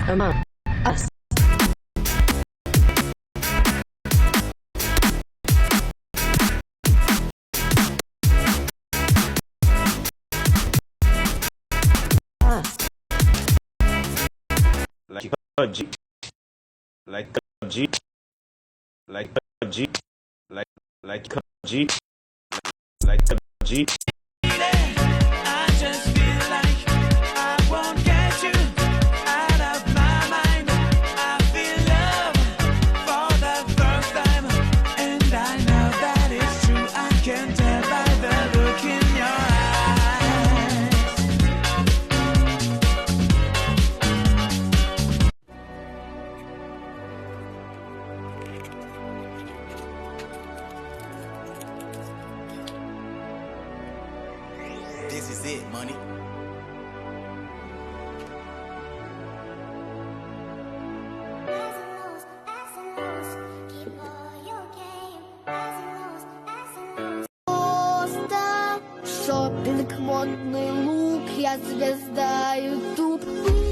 Among Us. Like a G, like a G, like a G, like a G, like a G. I just feel like I won't get you out of my mind. I feel love for the first time, and I know that it's true. I can tell by the look in your eyes. This is it, money. Просто шопинг, модный лук, я звезда YouTube.